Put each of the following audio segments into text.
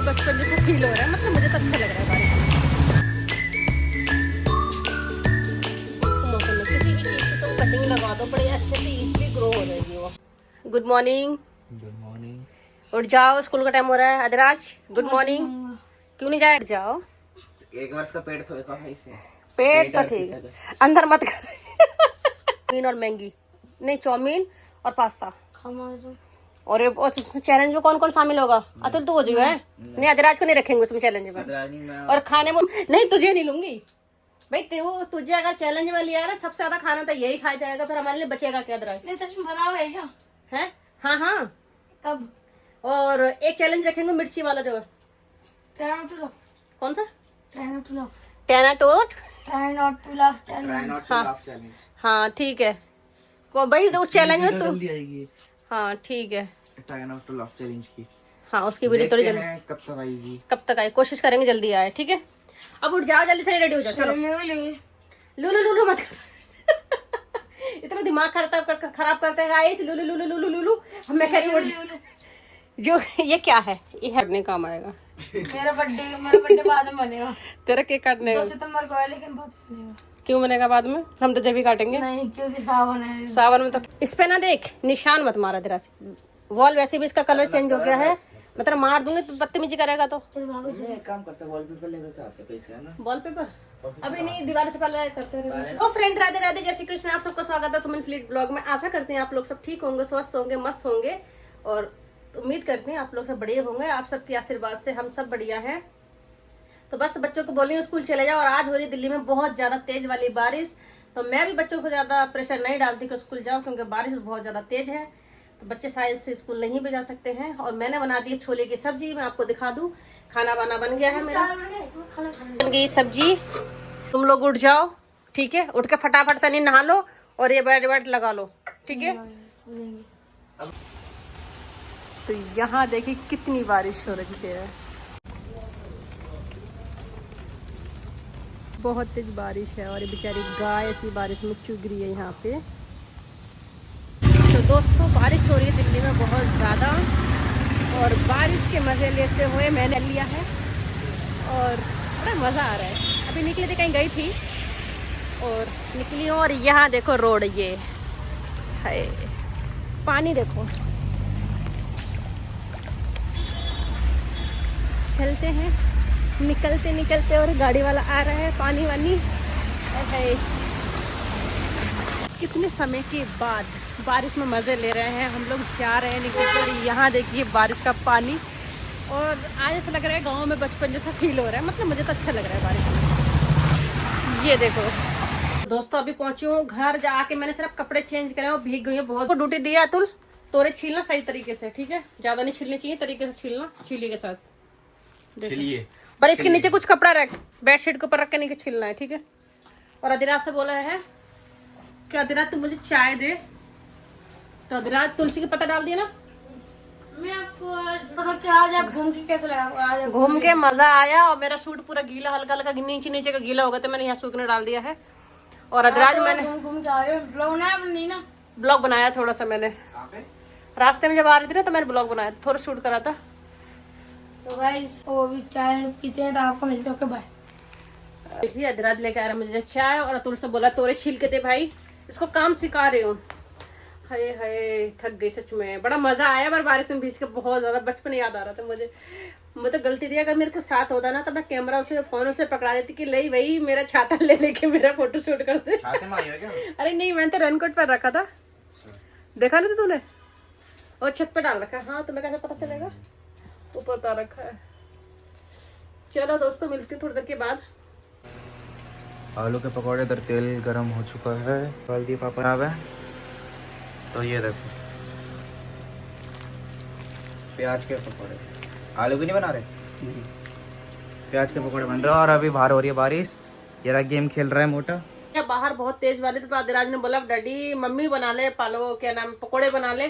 बचपन जैसा फील हो रहा है, मतलब मुझे तो अच्छा लग रहा है बारिश मौसम में। किसी भी चीज़ की तो कटिंग लगा दो, बड़े अच्छे से इजीली ग्रो हो जाएगी वो। Good morning. Good morning. उठ जाओ, स्कूल का टाइम हो रहा है। Adhiraj good morning. क्यों नहीं जाए? जाओ। 1 वर्ष का पेट तो देखो ऐसे। पेट तो ठीक, अंदर मत कर। चाउमीन और मैगी, नहीं चाउमीन और पास्ता। और उसमें चैलेंज में कौन कौन शामिल होगा? अतुल तो हो जाएगा है? नहीं, अधिराज को नहीं रखेंगे उसमें चैलेंज में। और खाने में नहीं, तुझे नहीं लूंगी भाई। तुझे अगर चैलेंज में लिया ना, सबसे ज्यादा खाना तो यही खाया जाएगा, फिर हमारे लिए बचेगा क्या? अधिराज सच में बनाओगे क्या? है? हाँ हाँ। कब? और एक चैलेंज रखेंगे मिर्ची वाला जो। कौन सा? Try not to laugh challenge। हाँ ठीक है। भाई उस चैलेंज में तू। जल्दी आएगी। हाँ ठीक है। Try not to laugh challenge की। हाँ उसकी वीडियो थोड़ी जल्दी। कब तक आएगी? कब तक आए? कोशिश करेंगे जल्दी आए, ठीक है। अब उठ जाओ, जल्दी से रेडी हो जाओ। चलो लूलू लूलू मत कर। इतना दिमाग खराब करते हैं गाइस। लूलू लूलू लूलू लूलू। मैं कह रही हूँ उठ जा। जो ये क्या है? ये हटने काम आएगा। मेरा बर्थडे बाद में बनेगा। तेरा केक काटने 2 सितंबर को है, लेकिन बहुत बनेगा। क्यों बनेगा बाद में? हम तो जब भी काटेंगे। नहीं, क्योंकि सावन है। सावन में तो इस पे ना देख, निशान मत मारा तेरा। वॉल वैसे भी इसका कलर चेंज हो गया है, मतलब मार दूंगी तो बदतमीजी करेगा तो। चल भागो। एक काम करते हैं, वॉलपेपर लेकर आते हैं पैसे, है ना? वॉलपेपर अभी नहीं, दीवार से पहले करते रहे। तो फ्रेंड, राधे राधे, जय श्री कृष्ण। आप सबका स्वागत है सुमन फ्लीट ब्लॉग में। आशा करते हैं आप लोग सब ठीक होंगे, स्वस्थ होंगे, मस्त होंगे, और उम्मीद करते हैं आप लोग सब बढ़िया होंगे। आप सबके आशीर्वाद से हम सब बढ़िया हैं। तो बस बच्चों को बोल रही हूँ स्कूल चले जाओ। और आज हो रही दिल्ली में बहुत ज्यादा तेज वाली बारिश, तो मैं भी बच्चों को ज्यादा प्रेशर नहीं डालती कि स्कूल जाओ, क्योंकि बारिश बहुत ज्यादा तेज है, तो बच्चे शायद से स्कूल नहीं भी जा सकते हैं। और मैंने बना दी छोले की सब्जी, मैं आपको दिखा दूं। खाना वाना बन गया है मेरा, बन गई सब्जी। तुम लोग उठ जाओ, ठीक है? उठ के फटाफट से नहा लो और ये बेड वेड लगा लो, ठीक है? तो यहाँ देखिए कितनी बारिश हो रही है, बहुत तेज बारिश है। और ये बेचारी गाय ऐसी बारिश में चुग रही है यहाँ पे। तो दोस्तों बारिश हो रही है दिल्ली में बहुत ज़्यादा, और बारिश के मज़े लेते हुए मैंने लिया है और बड़ा मज़ा आ रहा है। अभी निकली थी, कहीं गई थी और निकली हूँ। और यहाँ देखो रोड, ये है पानी, देखो। चलते हैं, निकलते निकलते, और गाड़ी वाला आ रहा है, पानी वानी है। कितने समय के बाद बारिश में मज़े ले रहे हैं हम लोग, जा रहे हैं निकल कर। यहाँ देखिए बारिश का पानी, और आज ऐसा लग रहा है गांव में बचपन जैसा फील हो रहा है, मतलब मुझे तो अच्छा लग रहा है बारिश में। ये देखो दोस्तों, अभी पहुंची हूँ घर। जाके मैंने सिर्फ कपड़े चेंज करे हैं, भीग गई है बहुत। ड्यूटी दिया अतुल, तोरे छीलना सही तरीके से, ठीक है? ज्यादा नहीं छीलनी चाहिए, तरीके से छीलना, छीली के साथ। चलिए, पर इसके नीचे कुछ कपड़ा रख, बेडशीट के ऊपर रख के नीचे छीलना है, ठीक है? और अधिराज से बोला है कि अधिराज तुम मुझे चाय दे, तो अधिराज तुलसी के पत्ता डाल दिया ना। मैं आपको आज पता कि आज आप घूम के कैसे लगा? आज घूम के मजा आया, और मेरा सूट पूरा गीला, हल्का हल्का नीचे नीचे का गीला हो गया, तो मैंने यहाँ सूखने डाल दिया है। और अधिराज मैंने घूम के आ रहे हैं, ब्लॉग बनाया नहीं ना? ब्लॉग बनाया थोड़ा सा मैंने, रास्ते में जब आ रही थी ना, तो मैंने ब्लॉग बनाया, थोड़ा शूट करा था। तो गाइस वो भी चाय पीते हैं, तो आपको मिलते हो। बाय। देखिए अधिराज लेके आ रहा है मुझे चाय, और अतुल से बोला तोरे छील के दे भाई, इसको काम सिखा रही हूँ। हाय हाय थक गई सच में, बड़ा मजा आया। पर बारिश में भीज के बहुत ज्यादा बचपन याद आ रहा था मुझे। मैं तो गलती थी, अगर मेरे को साथ होता ना, तो मैं कैमरा उसे फोन उसे पकड़ा देती कि ले वही मेरा छाता ले लेके मेरा फोटो शूट कर दे। अरे नहीं, मैंने तो रेनकोट पर रखा था, देखा नहीं था तूने? और छत पे डाल रखा है। हाँ, तुम्हें कैसे पता चलेगा? ऊपर उतार रखा है। चलो दोस्तों, मिलती थोड़ी देर के बाद। आलू के पकौड़े, इधर तेल गरम हो चुका है, डाल दिए पापड़ है। तो ये देखो प्याज के पकौड़े, आलू भी नहीं बना रहे, प्याज के पकौड़े बन रहे हैं। और अभी बाहर हो रही है बारिश, ये गेम खेल रहा है मोटा। बाहर बहुत तेज वाली थी, तो अधिराज ने बोला डैडी मम्मी बना ले, पालो क्या नाम, पकोड़े बना ले।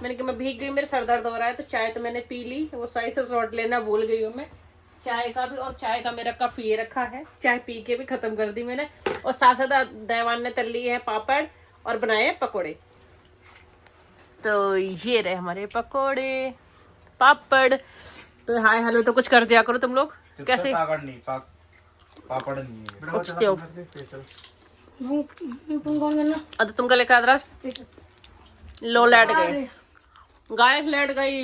मैंने कहा मैं भीग गई, मेरे सर दर्द हो रहा है। तो चाय तो मैंने पी ली, वो सही से शॉट लेना भूल गई हूँ मैं चाय का भी। और चाय का मेरा कप ये रखा है, चाय पी के भी खत्म कर दी मैंने। और साथ साथ देवान ने तल ली है पापड़ और बनाए पकोड़े। तो ये रहे हमारे पकोड़े पापड़। तो हाय हेलो तो कुछ कर दिया करो तुम लोग। कैसे पापड़ नहीं है। उठते हो? तुम कौन करना अब तुम का लेकर आदरा लो लेट गए, गाय लेट गई।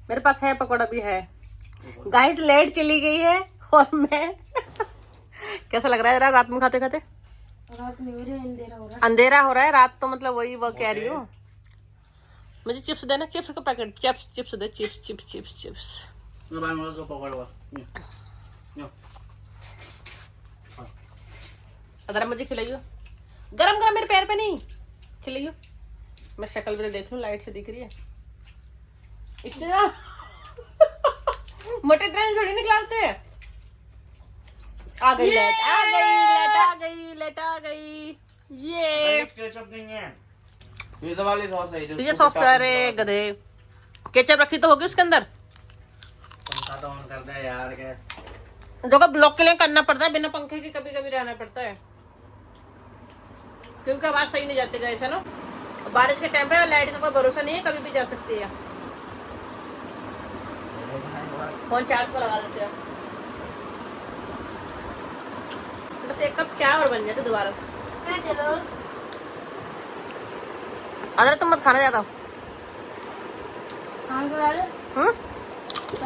मेरे पास है पकौड़ा भी है। गाइस लेट चली गई है और मैं कैसा लग रहा है जरा रात में खाते खाते? रात में हो रही है, अंधेरा हो रहा अंधेरा हो रहा है, रात तो मतलब वही वो कह रही हूँ। मुझे चिप्स देना, चिप्स का पैकेट, चिप्स दे, चिप्स। अगर मुझे खिलाइयो, गरम गरम मेरे पैर पे नहीं खिलाइयो। मैं शक्ल भी देख लूं, लाइट से दिख रही है इतना मोटे इतने थोड़ी निकलते हैं। आ गई लेट आ गई। ये केचप नहीं है, पिज़्ज़ा वाली सॉस है। तो ये सॉस, अरे गधे, केचप रखी तो होगी उसके अंदर। पंखा तो ऑन कर दे यार, क्या जो का ब्लॉक के लिए करना पड़ता है, बिना पंखे के कभी कभी रहना पड़ता है क्योंकि आवाज सही नहीं जाती गैस है ना। बारिश के टाइम पे लाइट का कोई भरोसा नहीं है, कभी भी जा सकती है। फोन चार्ज पर लगा देते हैं, बस एक कप चाय और बन जाते दोबारा से। है। चलो अरे तुम मत खाना ज्यादा। हाँ करा ले।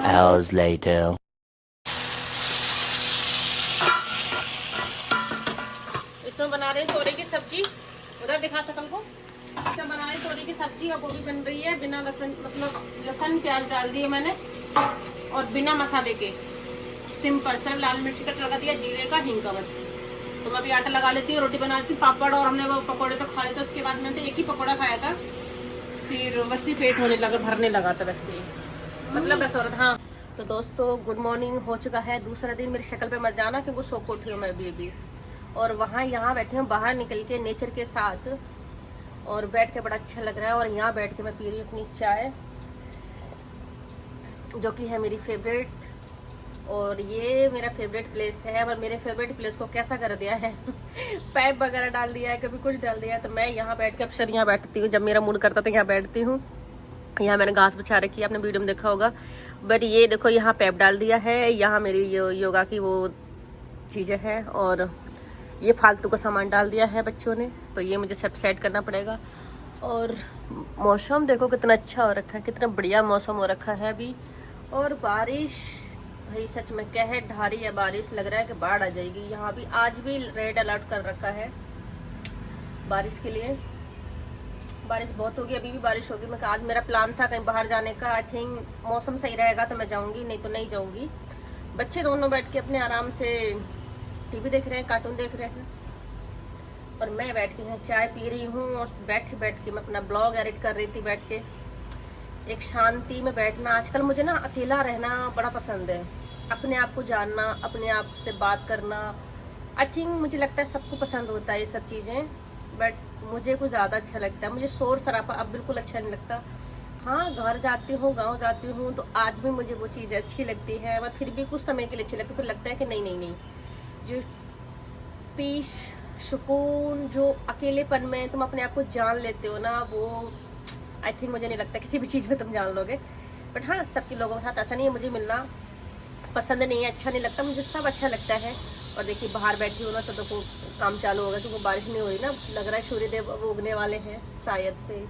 Hours later. इसमें बना रहे हैं तोरी की सब्जी, उधर दिखा सकल को। इसमें बना रहे हैं तोरी की सब्जी और गोभी बन रही है बिना लहसुन, मतलब लहसुन प्याज डाल दिए मैंने और बिना मसाले के, सिंपल सिर्फ लाल मिर्च का तड़का दिया, जीरे का, हींग का, बस। तो मैं अभी आटा लगा लेती हूँ, रोटी बना लेती हूँ, पापड़ और हमने वो पकौड़े तो खा लेते। उसके बाद मैंने तो एक ही पकौड़ा खाया था, फिर वैसे पेट होने लगा, भरने लगा था वैसे, मतलब बस औरत। हाँ तो दोस्तों गुड मॉर्निंग हो चुका है, दूसरा दिन। मेरी शक्ल पे मत जाना क्योंकि सो को उठी हूँ मैं अभी और वहाँ यहाँ बैठी हूँ बाहर निकल के नेचर के साथ, और बैठ के बड़ा अच्छा लग रहा है। और यहाँ बैठ के मैं पी रही हूँ अपनी चाय, जो कि है मेरी फेवरेट, और ये मेरा फेवरेट प्लेस है। और मेरे फेवरेट प्लेस को कैसा कर दिया है पाइप वगैरह डाल दिया है, कभी कुछ डाल दिया है। तो मैं यहाँ बैठ के अक्सर यहाँ बैठती हूँ, जब मेरा मूड करता था यहाँ बैठती हूँ। यहाँ मैंने घास बिछा रखी है, आपने वीडियो में देखा होगा। बट ये देखो यहाँ पैप डाल दिया है, यहाँ मेरी योगा की वो चीज़ें हैं, और ये फालतू का सामान डाल दिया है बच्चों ने, तो ये मुझे सब सेट करना पड़ेगा। और मौसम देखो कितना अच्छा हो रखा है, कितना बढ़िया मौसम हो रखा है अभी। और बारिश भाई सच में कह ढा रही है बारिश, लग रहा है कि बाढ़ आ जाएगी। यहाँ भी आज भी रेड अलर्ट कर रखा है बारिश के लिए। बारिश बहुत होगी, अभी भी बारिश होगी। मैं आज मेरा प्लान था कहीं बाहर जाने का, आई थिंक मौसम सही रहेगा तो मैं जाऊंगी, नहीं तो नहीं जाऊंगी। बच्चे दोनों बैठ के अपने आराम से टीवी देख रहे हैं, कार्टून देख रहे हैं, और मैं बैठ के यहाँ चाय पी रही हूँ। और बैठ के मैं अपना ब्लॉग एडिट कर रही थी बैठ के। एक शांति में बैठना, आजकल मुझे ना अकेला रहना बड़ा पसंद है, अपने आप को जानना, अपने आप से बात करना। आई थिंक मुझे लगता है सबको पसंद होता है ये सब चीज़ें, बट मुझे कुछ ज़्यादा अच्छा लगता है। मुझे शोर शराबा अब बिल्कुल अच्छा नहीं लगता। हाँ घर जाती हूँ, गांव जाती हूँ, तो आज भी मुझे वो चीज़ें अच्छी लगती है, पर फिर भी कुछ समय के लिए अच्छी लगती है। फिर लगता है कि नहीं, जो पीस, सुकून, जो अकेलेपन में तुम अपने आप को जान लेते हो ना, वो आई थिंक मुझे नहीं लगता किसी भी चीज़ में तुम जान लोगे। बट हाँ सबके लोगों के साथ ऐसा नहीं है, मुझे मिलना पसंद नहीं है, अच्छा नहीं लगता, मुझे सब अच्छा लगता है। और देखिए बाहर बैठी हूँ ना, तो देखो काम चालू होगा क्योंकि बारिश नहीं हो रही ना, लग रहा है सूर्यदेव अब उगने वाले हैं शायद से,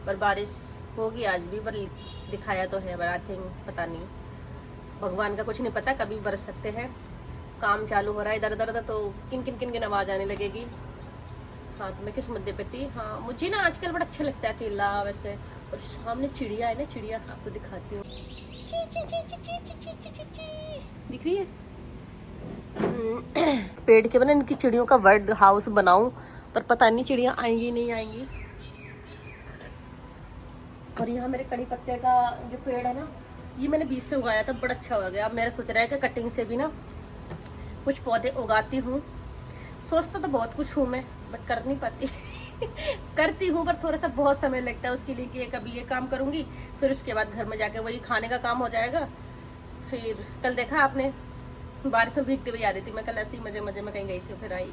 पर बारिश होगी आज भी, पर दिखाया तो है, पर आई थिंक पता नहीं, भगवान का कुछ नहीं पता, कभी बरस सकते हैं। काम चालू हो रहा है इधर उधर, तो किन किन आवाज़ आने लगेगी। हाँ तो मैं किस मुद्दे पे थी? हाँ मुझे ना आजकल बड़ा अच्छा लगता है अकेला वैसे। और सामने चिड़िया है ना, चिड़िया आपको दिखाती हूँ, दिख रही है पेड़ के बना। इनकी चिड़ियों का बर्ड हाउस बनाऊं, पर पता नहीं चिड़िया आएंगी नहीं आएंगी। और यहाँ मेरे कड़ी पत्ते का जो पेड़ है ना, ये मैंने बीज से उगाया था, बड़ा अच्छा हो गया। अब मेरा सोच रहा है कि कटिंग से भी ना कुछ पौधे उगाती हूँ। सोचता तो बहुत कुछ हूँ मैं, बट कर नहीं पाती करती हूँ, पर थोड़ा सा बहुत समय लगता है उसके लिए कि कभी ये काम करूँगी, फिर उसके बाद घर में जाके वही खाने का काम हो जाएगा। फिर कल देखा आपने बारिश में भीगती हुई आ रही थी मैं, कल ऐसे ही मजे में कहीं गई थी, फिर आई,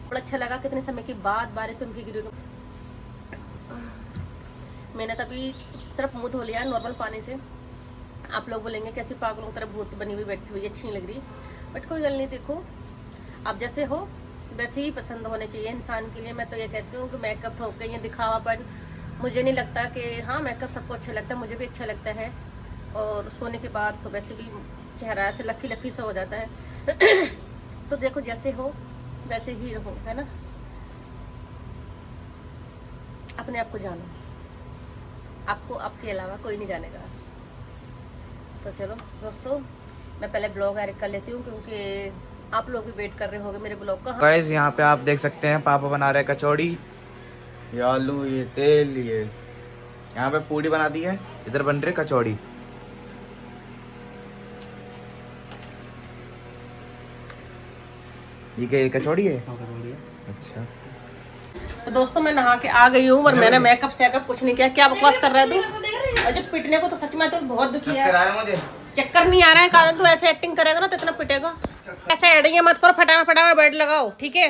बड़ा अच्छा लगा कितने समय के बाद बारिश में भीग रही हूँ। मैंने तभी सिर्फ मुंह धो लिया नॉर्मल पानी से। आप लोग बोलेंगे कैसी पागलों की तरह भूत बनी हुई बैठी हुई, अच्छी नहीं लग रही, बट कोई गल नहीं। देखो आप जैसे हो वैसे ही पसंद होने चाहिए इंसान के लिए। मैं तो ये कहती हूँ कि मेकअप थोप के ये दिखावापन मुझे नहीं लगता कि हाँ, मेकअप सबको अच्छा लगता है, मुझे भी अच्छा लगता है। और सोने के बाद तो वैसे भी चेहरा ऐसे लफी लफी सा हो जाता है। तो देखो जैसे हो वैसे ही रहो, है ना। अपने आप को जानो, आपको आपके अलावा कोई नहीं जानेगा। तो चलो दोस्तों, मैं पहले ब्लॉग एडिट कर लेती हूँ क्योंकि आप लोग भी वेट कर रहे होंगे मेरे ब्लॉग का। गाइस यहाँ पे आप देख सकते हैं पापा बना रहे हैं कचौड़ी, ये आलू, ये तेल, ये यहाँ पे पूड़ी बना दी है, इधर बन रही है कचौड़ी। ये क्या, ये कचौड़ी है? अच्छा तो दोस्तों मैं नहा के आ गई हूँ और मैंने मेकअप सेकअप कुछ नहीं किया। क्या बकवास कर रहा है तू? और जब पिटने को तो सच में तो बहुत दुखी है। मुझे चक्कर नहीं आ रहा है, कारण तू ऐसे एक्टिंग करेगा ना तो इतना पिटेगा। ऐसे एडिंग मत करो, फटाफट फटाफट बेड लगाओ, ठीक है?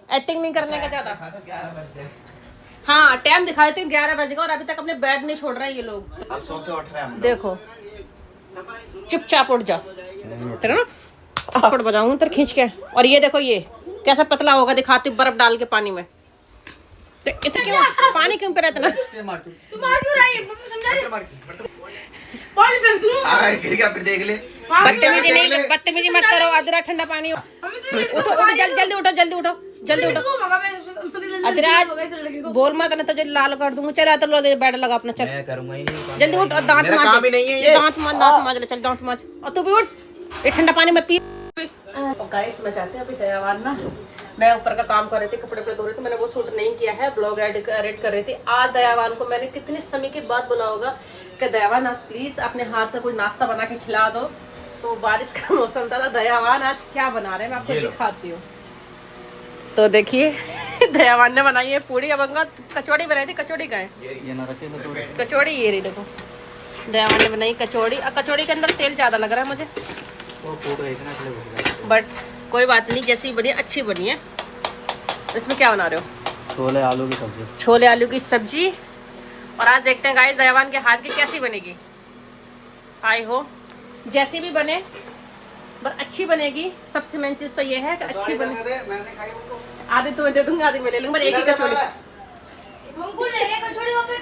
एक्टिंग नहीं करने का ज्यादा। हाँ टाइम दिखा देती हूँ 11 बजे का और अभी तक अपने बेड नहीं छोड़ रहे हैं ये लोग। अब सो के उठ रहे हैं हम लोग। देखो चुपचाप उठ जा, तेरा ना थप्पड़ बजाऊंगी तेरे खींच के। और ये देखो ये कैसा पतला होगा, दिखाती हूँ बर्फ डाल के पानी में। तो इतना क्यों पानी क्यों पे रहता ना? गिर गया फिर देख ले। बदतमीजी मत करो, अदरा ठंडा पानी। उठो उठो, जल्दी उठो, जल्दी उठो, जल्दी उठो। अदराज बोल मत ना तो जो लाल कर दूंगा। चल तो लो बैठ लगा अपना, चल मैं करूंगा ही नहीं, जल्दी उठ। और दांत मेरा काम ही नहीं है ये। दांत मांज ले, चल दांत मांज। और तू भी उठ, ये ठंडा पानी मत पी। गाइस मैं चाहती हूँ अभी दयावान ना, मैं ऊपर का काम कर रही थी, कपड़े पे धो रही थी, मैंने वो शूट नहीं किया है, ब्लॉग एडिट कर रही थी। आज दयावान को मैंने कितने समय के बाद बोला होगा कि दयावान आप प्लीज अपने हाथ का कोई नाश्ता बना के खिला दो। तो बारिश का मौसम था, दयावान आज क्या बना रहे हैं मैं आपको दिखाती हूँ। तो देखिए दयावान ने बनाई है पूड़ी। अब कचौड़ी बनाई थी, कचौड़ी का है कचौड़ी, ये रही देखो दयावान ने बनाई कचौड़ी। और कचौड़ी के अंदर तेल ज्यादा लग रहा है मुझे, बट कोई बात नहीं, जैसी बनी अच्छी बनी है। इसमें क्या बना रहे हो? छोले आलू की सब्जी। छोले आलू की सब्जी। और आज देखते हैं गाइस दयावान के हाथ की कैसी बनेगी। आई हो जैसी भी बने पर अच्छी बनेगी। सबसे मेन चीज तो ये है कि अच्छी बने। आधी तुम्हें दे दूंगा, आधी मैं ले लूंगा, एक ही कचौड़ी।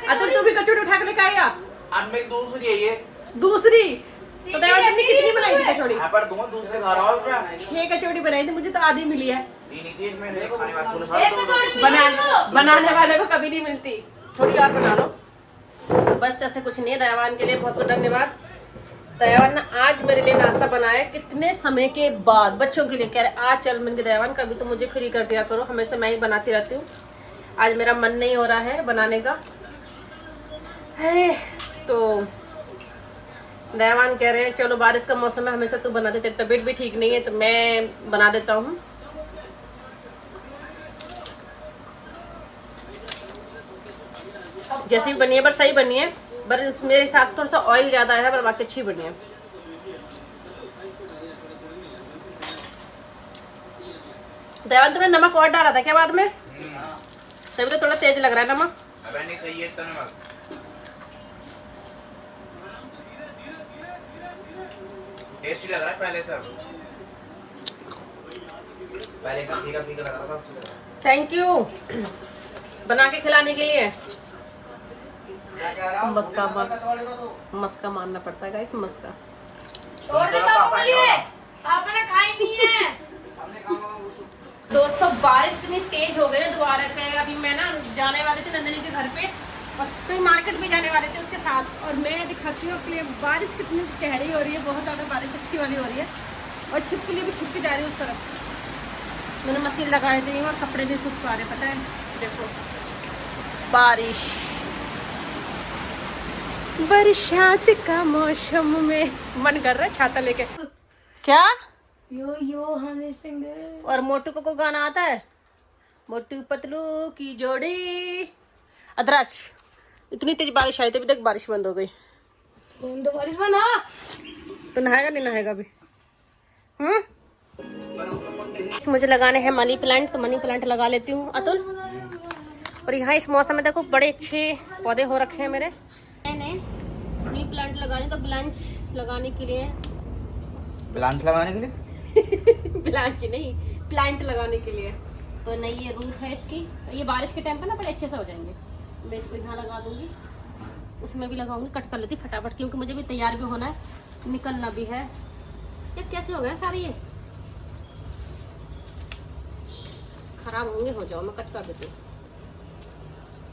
अतुल तू भी कचौड़ी उठा के लेके आई आप? अब मेरी दूसरी है ये। दूसरी? तो दयावान तुमने कितनी बनाई थी कचौड़ी? पर तुम दूसरे खा रहा हो क्या? 6 कचौड़ी बनाई थी, मुझे तो आधी मिली है। बनाने बनाने वाले को कभी नहीं मिलती, थोड़ी और बना लो। तो बस ऐसे कुछ नहीं है। दयावान के लिए बहुत बहुत धन्यवाद। दयावान ने आज मेरे लिए नाश्ता बनाया कितने समय के बाद, बच्चों के लिए कह रहे आज चल। मैंने दयावान कभी तो मुझे फ्री कर दिया करो, हमेशा मैं ही बनाती रहती हूँ। आज मेरा मन नहीं हो रहा है बनाने का है, तो दयावान कह रहे हैं चलो बारिश का मौसम है, हमेशा तू बना दे, तेरी तबीयत भी ठीक नहीं है तो मैं बना देता हूँ। जैसी भी बनी है पर सही बनी है, पर मेरे हिसाब से थोड़ा सा ऑयल ज्यादा है, पर बाकी अच्छी बनी है। दयावान तुमने नमक और डाला था क्या बाद में? तभी तो थोड़ा तेज लग रहा है नमक। नहीं सही है इतना नमक। टेस्टी लग रहा है पहले से, पहले का फीका फीका लग रहा था। थैंक यू बना के खिलाने के लिए। मस्का मारना पड़ता है गाइस, मस्का। छोड़ दे पापा के लिए, आपने खाई नहीं है। दोस्तों बारिश इतनी तेज हो गई ना दोबारा से। अभी मैं ना जाने वाली थी नंदिनी के घर पे और कोई मार्केट में जाने वाले थे उसके साथ, और मैं दिखाती हूँ आपके लिए बारिश कितनी गहरी हो रही है, बहुत ज़्यादा बारिश अच्छी वाली हो रही है। और छिपके लिए भी छिपके जा रही है उस तरफ। मैंने मशीन लगाई थी और कपड़े नहीं सूख पा रहे, पता है। देखो बारिश, बरसात का मौसम में मन कर रहा है छाता लेके। क्या यो यो हनी सिंह। और मोटू को गाना आता है, मोटू पतलू की जोड़ी। अदराज इतनी तेज बारिश आई थी, अभी तक बारिश बंद हो गई। तो बारिश बना तो नहाएगा नहीं नहाएगा अभी? मुझे लगाने हैं मनी प्लांट, तो मनी प्लांट लगा लेती हूँ। अतुल और यहाँ इस मौसम में देखो बड़े अच्छे पौधे हो रखे हैं मेरे। मैंने न्यू प्लांट लगाने तो ब्लांच लगाने के लिए ब्लांच लगाने के लिए ब्लांच नहीं प्लांट लगाने के लिए तो नई ये रूट है इसकी। ये बारिश के टाइम पे ना बड़े अच्छे से हो जाएंगे। मैं इसको यहाँ लगा दूंगी, उसमें भी लगाऊंगी, कट कर लेती फटाफट क्योंकि मुझे भी तैयार भी होना है, निकलना भी है। ये कैसे हो गए सारे, ये खराब होंगे, हो जाओ मैं कट कर देती हूँ।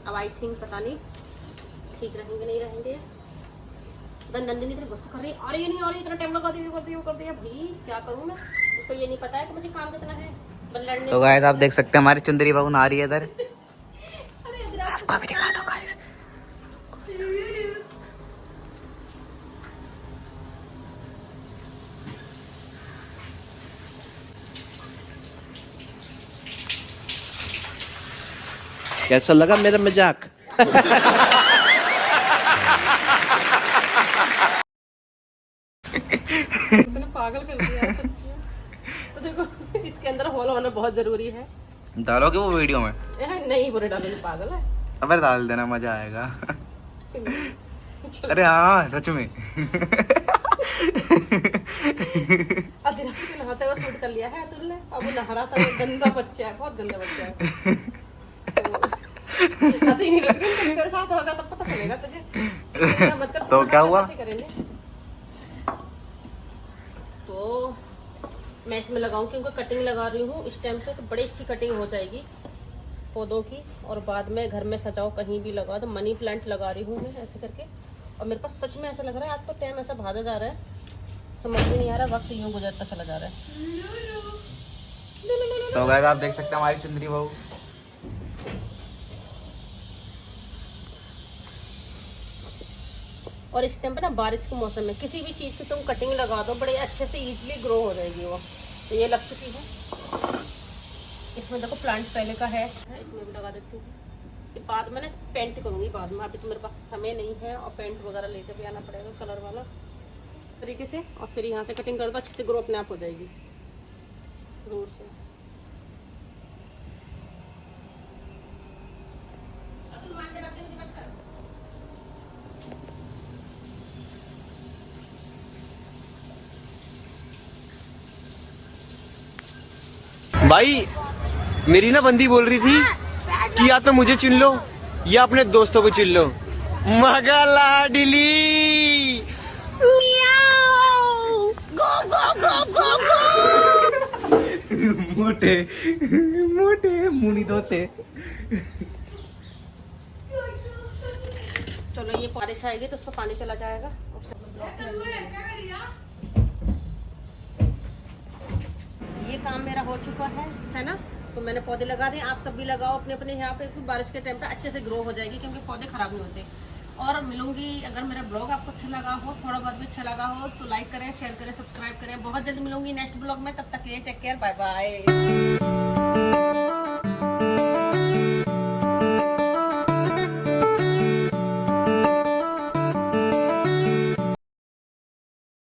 अब आई थिंक पता नहीं ठीक रहेंगे नहीं रहेंगे। नंदिनी इतनी गुस्सा कर रही है, अरे ये नहीं, और इतना टाइम लगा दिया कर दिया भाई क्या करूँ मैं, उसको ये नहीं पता है कि मुझे काम कितना है। तो गाइस आप देख सकते हैं हमारी चुंदरी बहू आ रही है इधर। अरे आपको भी दिखा दो गाइस। कैसा लगा मेरा मजाक? इतना पागल कर दिया है सच्ची में। तो देखो इसके अंदर होल होना बहुत जरूरी है। डालोगे वो वीडियो में? नहीं बुरे डालोगे, पागल है। अब डाल देना, मजा आएगा। अरे हाँ सच में। आधी रात में नहाते हुए शूट कर लिया है अतुल ने। अब वो नहा रहा था, गंदा बच्चा है, बहुत गंदा बच्चा है। ऐसे ही नहीं लग रही, तेरे साथ होगा तब पता चलेगा तुझे। मत कर, तो क्या हुआ? तो मैं इसमें लगाऊं क्योंकि कटिंग लगा रही हूँ इस टाइम पे, तो बड़ी अच्छी कटिंग हो जाएगी पौधों की। और बाद में घर में सजाओ, कहीं भी लगाओ। तो मनी प्लांट लगा रही हूँ मैं ऐसे करके। और मेरे पास सच में ऐसा लग रहा है आज तो टाइम ऐसा भागा जा रहा है, समझ में नहीं आ रहा, वक्त यूं गुजरता चला जा रहा है। तो गाइस आप देख सकते हैं हमारी चुंदरी बहू। और इस टाइम पे ना बारिश के मौसम में किसी भी चीज़ की तुम कटिंग लगा दो, बड़े अच्छे से इजीली ग्रो हो जाएगी वो। तो ये लग चुकी है। इसमें देखो प्लांट पहले का है, इसमें भी लगा देती हूँ। फिर बाद में ना पेंट करूँगी बाद में, अभी तो मेरे पास समय नहीं है और पेंट वगैरह लेकर भी आना पड़ेगा कलर वाला तरीके से। और फिर यहाँ से कटिंग कर दो, अच्छे से ग्रो अपने आप हो जाएगी दूर से। भाई मेरी ना बंदी बोल रही थी कि या तो मुझे चुन लो या अपने दोस्तों को चुन लो। मगा लाडली मोटे मोटे मुनी दोते। चलो ये बारिश आएगी तो उसमें पानी चला जाएगा। और ये काम मेरा हो चुका है ना। तो मैंने पौधे लगा दिए, आप सब भी लगाओ अपने अपने यहाँ पे। बारिश के टाइम पे अच्छे से ग्रो हो जाएगी क्योंकि पौधे खराब नहीं होते। और मिलूंगी, अगर मेरा ब्लॉग आपको अच्छा लगा हो, थोड़ा बहुत भी अच्छा लगा हो तो लाइक करें, शेयर करें, सब्सक्राइब करें। बहुत जल्दी मिलूंगी नेक्स्ट ब्लॉग में, तब तक के लिए टेक केयर, बाय बाय।